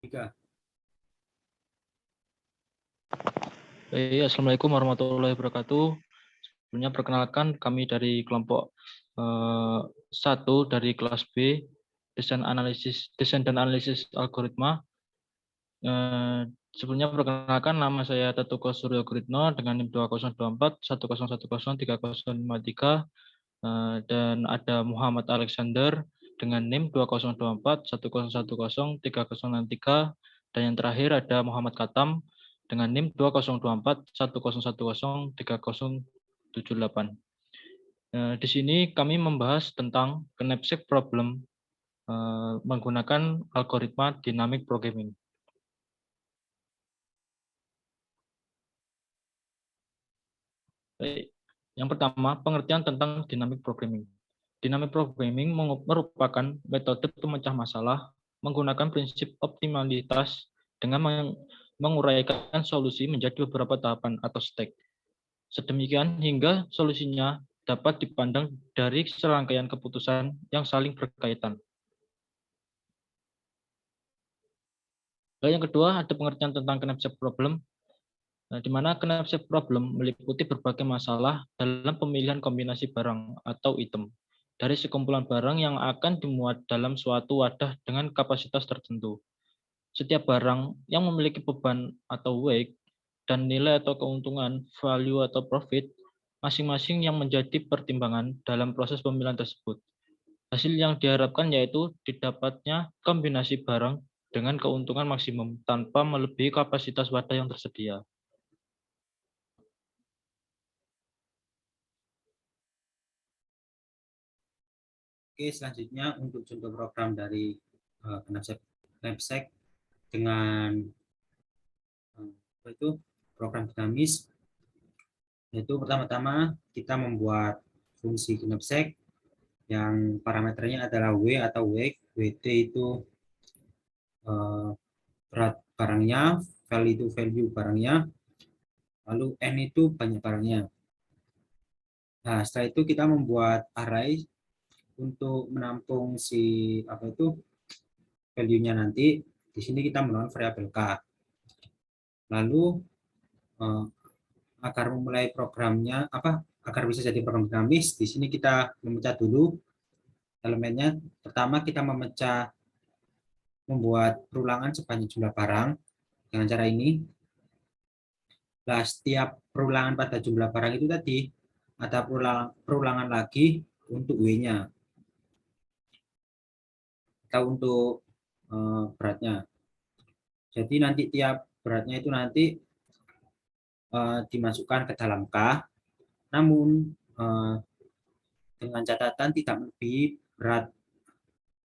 Tiga. Assalamualaikum warahmatullahi wabarakatuh. Sebelumnya perkenalkan kami dari kelompok 1 dari kelas B, desain dan analisis algoritma. Sebelumnya perkenalkan nama saya Tetuko Suryo Guritno dengan NIM 2024 101230353, dan ada Muhammad Alexander dengan NIM 2024 1010303, dan yang terakhir ada Muhammad Katam dengan NIM 2024 101103078. Di sini kami membahas tentang knapsack problem menggunakan algoritma dynamic programming. Baik. Yang pertama, pengertian tentang dynamic programming. Dynamic programming merupakan metode pemecah masalah menggunakan prinsip optimalitas dengan menguraikan solusi menjadi beberapa tahapan atau step. Sedemikian hingga solusinya dapat dipandang dari serangkaian keputusan yang saling berkaitan. Lalu yang kedua, ada pengertian tentang knapsack problem, di mana knapsack problem meliputi berbagai masalah dalam pemilihan kombinasi barang atau item dari sekumpulan barang yang akan dimuat dalam suatu wadah dengan kapasitas tertentu. Setiap barang yang memiliki beban atau weight dan nilai atau keuntungan, value atau profit, masing-masing yang menjadi pertimbangan dalam proses pemilihan tersebut. Hasil yang diharapkan yaitu didapatnya kombinasi barang dengan keuntungan maksimum tanpa melebihi kapasitas wadah yang tersedia. Oke, selanjutnya untuk contoh program dari knapsack dengan itu program dinamis, yaitu pertama-tama kita membuat fungsi knapsack yang parameternya adalah W atau weight. WT itu berat barangnya, value itu value barangnya, lalu N itu banyak barangnya. Nah, setelah itu kita membuat array untuk menampung si value-nya nanti. Di sini kita menaruh variabel K. Lalu agar memulai programnya agar bisa jadi program dinamis, di sini kita memecah dulu elemennya. Pertama kita membuat perulangan sebanyak jumlah barang dengan cara ini. Nah, setiap perulangan pada jumlah barang itu tadi ada perulangan lagi untuk W-nya atau untuk beratnya. Jadi nanti tiap beratnya itu nanti dimasukkan ke dalam K, namun dengan catatan tidak melebihi berat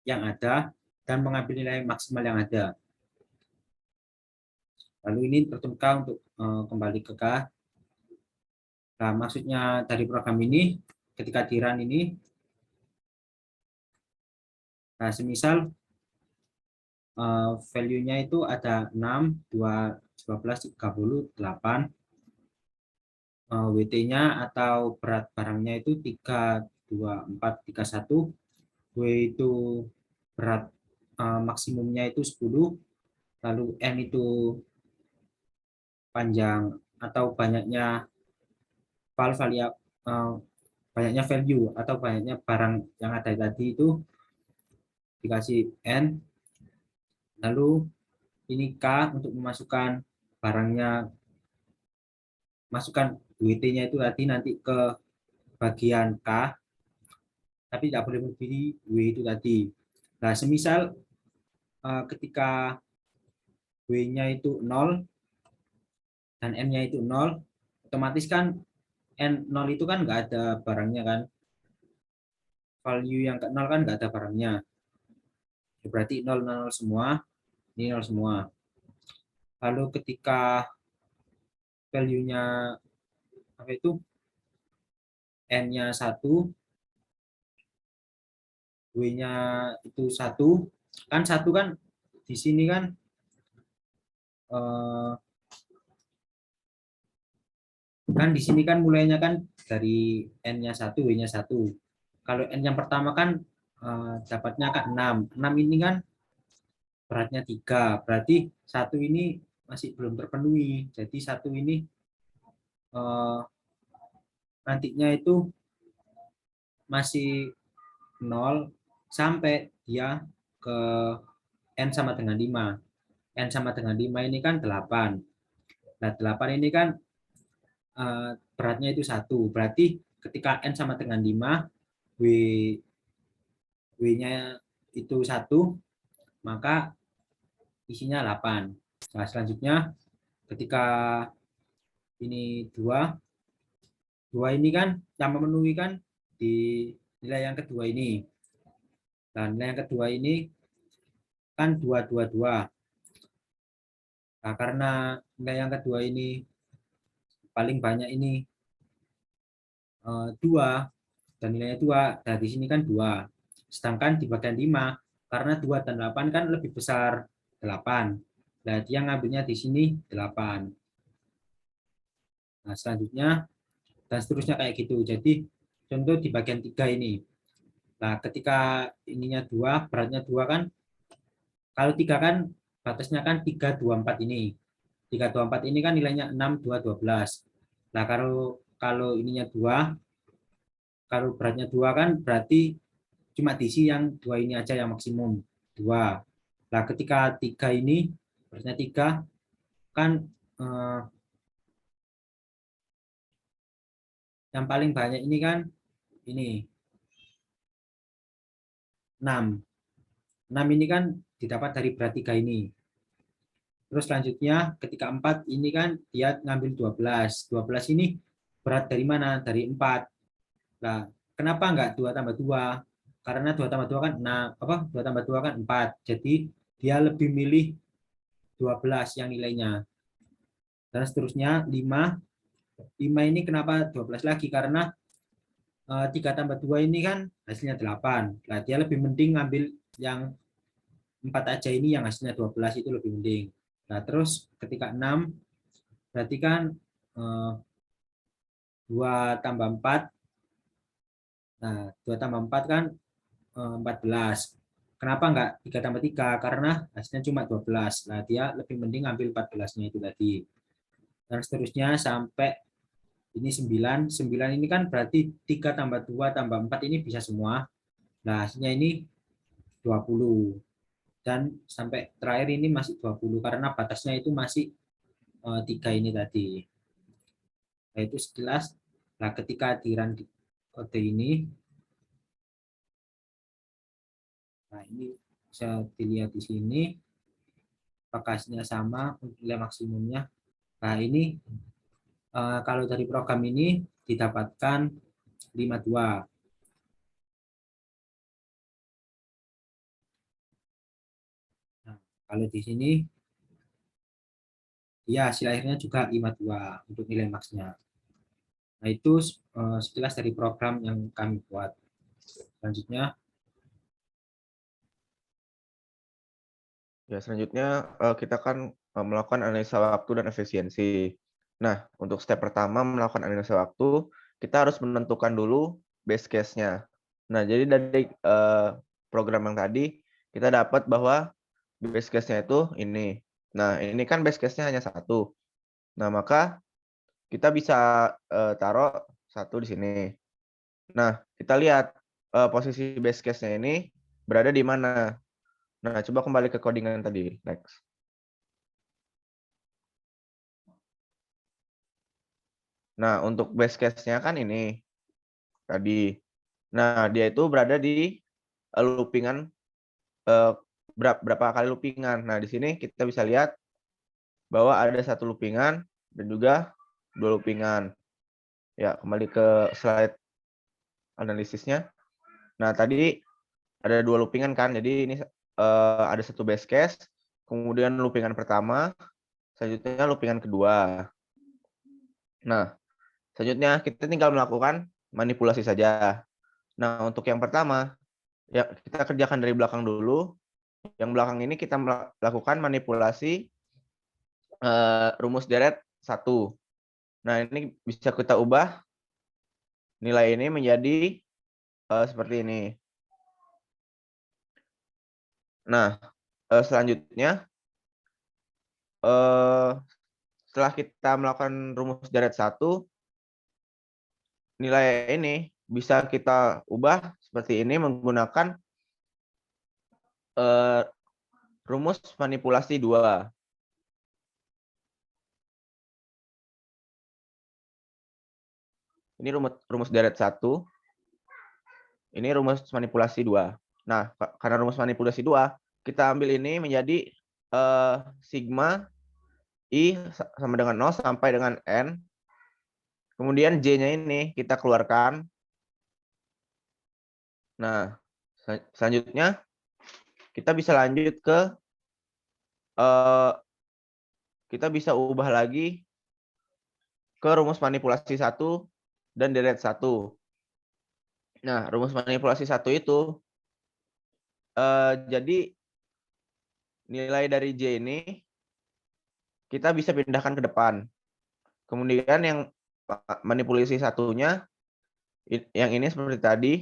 yang ada dan mengambil nilai maksimal yang ada. Lalu ini tertentu untuk kembali ke K. Nah, maksudnya dari program ini, ketika di run ini, nah semisal value-nya itu ada 6, 2, 12, 38, WT-nya atau berat barangnya itu 3, 2, 4, 3, 1, W itu berat maksimumnya itu 10, lalu N itu panjang atau banyaknya banyaknya value atau banyaknya barang yang ada tadi itu dikasih N. Lalu ini K untuk memasukkan barangnya, masukkan WT-nya itu tadi nanti ke bagian K, tapi tidak boleh melebihi W itu tadi. Nah, semisal ketika W-nya itu 0 dan N-nya itu 0, otomatis kan N0 itu kan nggak ada barangnya kan. Value yang ke 0 kan nggak ada barangnya. Berarti 0, 0 semua, ini 0 semua. Lalu ketika value-nya N-nya 1, W-nya itu 1, kan 1 kan di sini kan di sini kan mulainya kan dari N-nya 1, W-nya 1. Kalau N yang pertama kan dapatnya kan 6. 6 ini kan beratnya 3. Berarti satu ini masih belum terpenuhi. Jadi satu ini nantinya itu masih 0 sampai dia ke N sama dengan 5. N sama dengan 5 ini kan 8. Nah, 8 ini kan beratnya itu 1. Berarti ketika N sama dengan 5, W-nya itu 1, maka isinya 8. Nah, selanjutnya ketika ini 2 ini kan yang memenuhi kan di nilai yang kedua ini. Dan nilai yang kedua ini kan 222. Nah, karena nilai yang kedua ini paling banyak ini 2 dan nilainya 2, dari sini kan 2. Sedangkan di bagian 5 karena 2 dan 8 kan lebih besar 8. Nah, dia ngambilnya di sini 8. Nah, selanjutnya dan seterusnya kayak gitu. Jadi contoh di bagian 3 ini. Nah, ketika ininya 2, beratnya 2 kan, kalau 3 kan batasnya kan 324 ini. 324 ini kan nilainya 6, 2, 12. Nah, kalau ininya 2, kalau beratnya 2 kan berarti cuma diisi yang 2 ini aja yang maksimum 2. Nah, ketika 3 ini beratnya 3 kan yang paling banyak ini kan ini 6. 6 ini kan didapat dari berat 3 ini. Terus selanjutnya ketika 4 ini kan dia ngambil 12. 12 ini berat dari mana? Dari 4. Nah, kenapa enggak 2 tambah 2? Karena 2 tambah 2 kan 6, 2 tambah 2 kan 4. Jadi dia lebih milih 12 yang nilainya. Dan seterusnya 5. 5 ini kenapa 12 lagi? Karena 3 tambah 2 ini kan hasilnya 8. Nah, dia lebih mending ngambil yang 4 aja ini yang hasilnya 12 itu lebih mending. Nah, terus ketika 6 berarti kan 2 tambah 4. Nah, 2 tambah 4 kan 14. Kenapa enggak 3 tambah 3? Karena hasilnya cuma 12. Nah, dia lebih mending ambil 14-nya itu tadi. Dan seterusnya sampai ini 9. 9 ini kan berarti 3 tambah 2 tambah 4 ini bisa semua. Nah, hasilnya ini 20. Dan sampai terakhir ini masih 20 karena batasnya itu masih 3 ini tadi. Nah, itu sekilas. Nah, ketika di run kode ini, nah ini bisa dilihat di sini, apakahnya sama untuk nilai maksimumnya. Nah, ini kalau dari program ini didapatkan 52. Nah, kalau di sini ya hasil akhirnya juga 52 untuk nilai maksnya. Nah, itu sekilas dari program yang kami buat. Selanjutnya, Ya, selanjutnya kita kan melakukan analisa waktu dan efisiensi. Nah, untuk step pertama melakukan analisa waktu, kita harus menentukan dulu base case-nya. Nah, jadi dari program yang tadi, kita dapat bahwa base case-nya itu ini. Nah, ini kan base case-nya hanya 1. Nah, maka kita bisa taruh 1 di sini. Nah, kita lihat posisi base case-nya ini berada di mana. Nah, coba kembali ke codingan tadi, Lex. Nah, untuk base case-nya kan ini tadi. Nah, dia itu berada di loopingan berapa kali loopingan. Nah, di sini kita bisa lihat bahwa ada 1 loopingan dan juga 2 loopingan. Ya, kembali ke slide analisisnya. Nah, tadi ada 2 loopingan kan. Jadi ini ada 1 base case, kemudian loopingan pertama, selanjutnya loopingan kedua. Nah, selanjutnya kita tinggal melakukan manipulasi saja. Nah, untuk yang pertama, ya kita kerjakan dari belakang dulu. Yang belakang ini kita melakukan manipulasi rumus deret 1. Nah, ini bisa kita ubah nilai ini menjadi seperti ini. Nah, selanjutnya setelah kita melakukan rumus deret 1, nilai ini bisa kita ubah seperti ini menggunakan rumus manipulasi 2. Ini rumus deret 1. Ini rumus manipulasi 2. Nah, karena rumus manipulasi 2, kita ambil ini menjadi sigma I sama dengan 0 sampai dengan N. Kemudian J-nya ini kita keluarkan. Nah, selanjutnya kita bisa lanjut ke kita bisa ubah lagi ke rumus manipulasi 1 dan deret 1. Nah, rumus manipulasi 1 itu jadi nilai dari J ini kita bisa pindahkan ke depan. Kemudian yang manipulasi satunya, yang ini seperti tadi,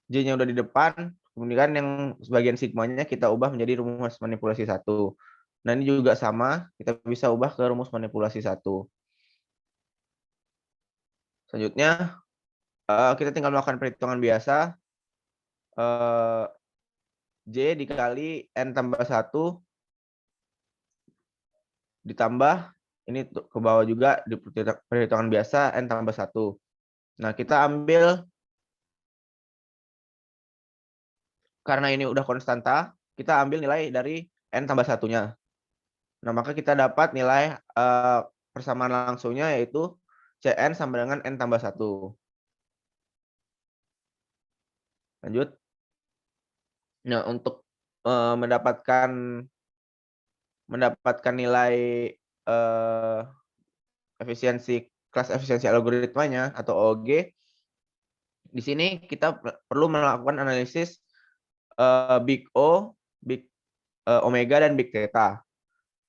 J-nya udah di depan, kemudian yang sebagian sigmanya kita ubah menjadi rumus manipulasi 1. Nah, ini juga sama, kita bisa ubah ke rumus manipulasi 1. Selanjutnya, kita tinggal melakukan perhitungan biasa. J dikali N tambah 1 ditambah, ini ke bawah juga di perhitungan biasa, N tambah 1. Nah, kita ambil, karena ini udah konstanta, kita ambil nilai dari N tambah 1-nya. Nah, maka kita dapat nilai persamaan langsungnya yaitu Cn sama dengan N tambah 1. Lanjut. Nah, untuk mendapatkan nilai kelas efisiensi algoritmanya atau OG, di sini kita perlu melakukan analisis big O, big omega, dan big theta.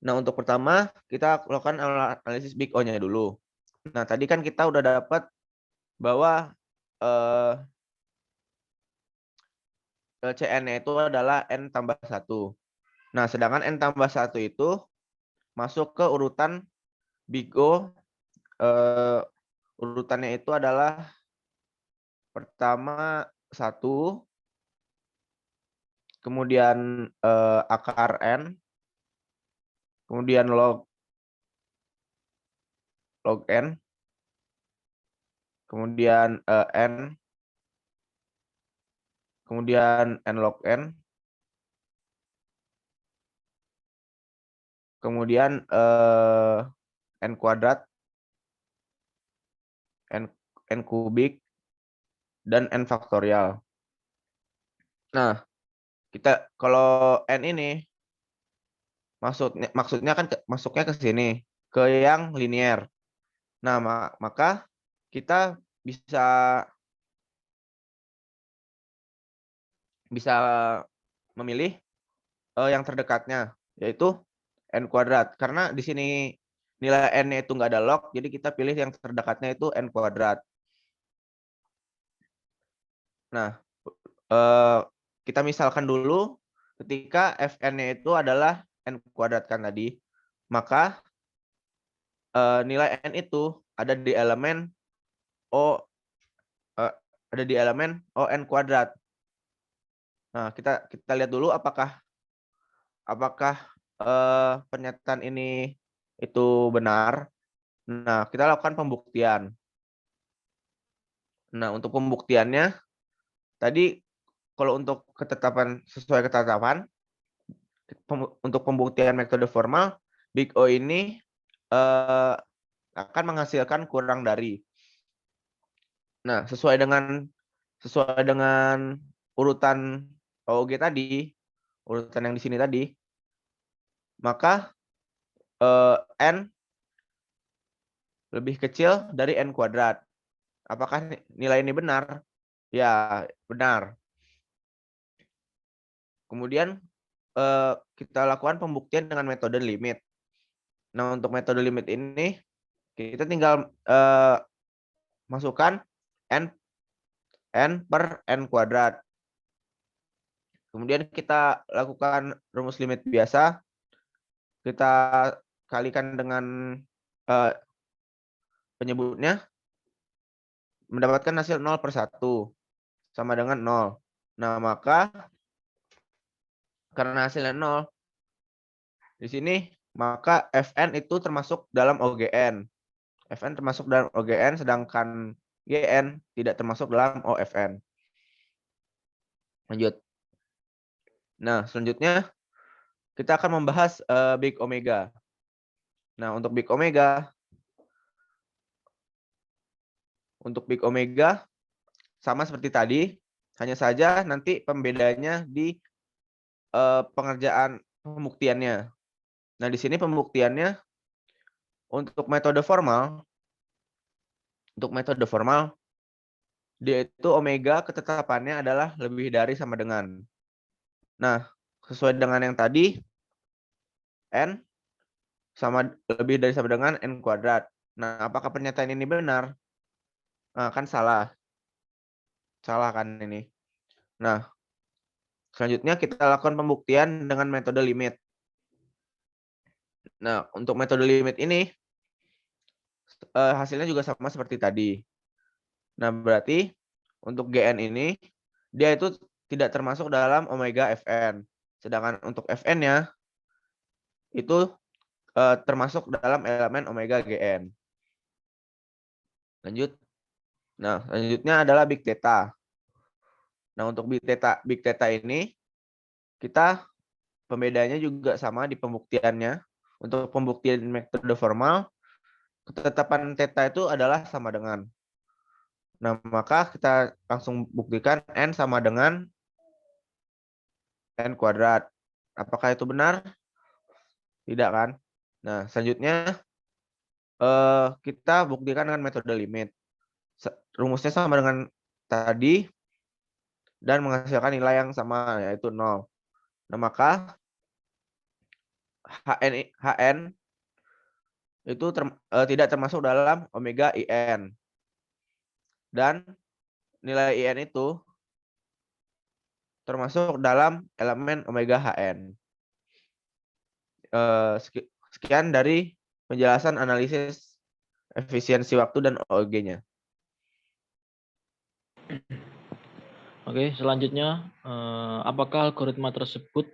Nah, untuk pertama kita lakukan analisis big O-nya dulu. Nah, tadi kan kita udah dapat bahwa Cn-nya itu adalah N tambah 1. Nah, sedangkan N tambah 1 itu masuk ke urutan big O. Urutannya itu adalah pertama 1, kemudian akar N, kemudian log N, kemudian N, kemudian N log N, kemudian N kuadrat, N kubik, dan N faktorial. Nah, kita kalau N ini maksudnya kan masuknya ke sini, ke yang linier. Nah, maka kita bisa memilih yang terdekatnya, yaitu N kuadrat. Karena di sini nilai N-nya itu nggak ada log, jadi kita pilih yang terdekatnya itu N kuadrat. Nah, kita misalkan dulu ketika Fn-nya itu adalah N kuadrat kan tadi, maka nilai N itu ada di elemen ON kuadrat. Nah, kita lihat dulu apakah pernyataan ini itu benar. Nah, kita lakukan pembuktian. Nah, untuk pembuktiannya tadi kalau untuk sesuai ketetapan untuk pembuktian metode formal, big O ini akan menghasilkan kurang dari. Nah, sesuai dengan urutan OG tadi, urutan yang di sini tadi, maka N lebih kecil dari N kuadrat. Apakah nilai ini benar? Ya, benar. Kemudian kita lakukan pembuktian dengan metode limit. Nah, untuk metode limit ini, kita tinggal masukkan N per N kuadrat. Kemudian kita lakukan rumus limit biasa. Kita kalikan dengan penyebutnya, mendapatkan hasil 0/1 sama dengan 0. Nah, maka karena hasilnya 0 di sini, maka Fn itu termasuk dalam OGN. Fn termasuk dalam OGN, sedangkan Gn tidak termasuk dalam OFN. Lanjut. Nah, selanjutnya kita akan membahas big omega. Nah, untuk big omega sama seperti tadi, hanya saja nanti pembedanya di pengerjaan pembuktiannya. Nah, di sini pembuktiannya untuk metode formal, dia itu omega ketetapannya adalah lebih dari sama dengan. Nah, sesuai dengan yang tadi, n lebih dari sama dengan n kuadrat. Nah, apakah pernyataan ini benar? Nah, kan salah. Salah kan ini. Nah, selanjutnya kita lakukan pembuktian dengan metode limit. Nah, untuk metode limit ini, hasilnya juga sama seperti tadi. Nah, berarti untuk Gn ini, dia itu tidak termasuk dalam omega Fn. Sedangkan untuk Fn-nya, itu termasuk dalam elemen omega Gn. Lanjut. Nah, selanjutnya adalah big theta. Nah, untuk big theta ini, kita pembedanya juga sama di pembuktiannya. Untuk pembuktian metode formal, ketetapan theta itu adalah sama dengan. Nah, maka kita langsung buktikan n sama dengan n kuadrat. Apakah itu benar? Tidak kan? Nah, selanjutnya kita buktikan dengan metode limit. Rumusnya sama dengan tadi dan menghasilkan nilai yang sama, yaitu 0. Nah, maka Hn itu tidak termasuk dalam omega In. Dan nilai In itu termasuk dalam elemen omega Hn. Sekian dari penjelasan analisis efisiensi waktu dan OG-nya. Oke, selanjutnya, apakah algoritma tersebut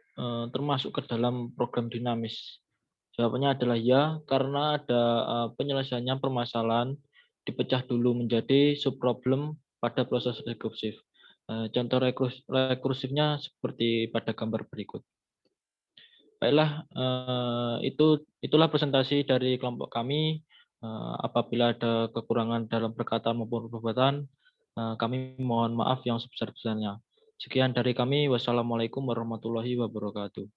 termasuk ke dalam program dinamis? Jawabannya adalah ya, karena ada penyelesaiannya permasalahan dipecah dulu menjadi subproblem pada proses rekursif. Contoh rekursifnya seperti pada gambar berikut. Baiklah, itulah presentasi dari kelompok kami. Apabila ada kekurangan dalam perkataan maupun perbuatan, kami mohon maaf yang sebesar-besarnya. Sekian dari kami. Wassalamualaikum warahmatullahi wabarakatuh.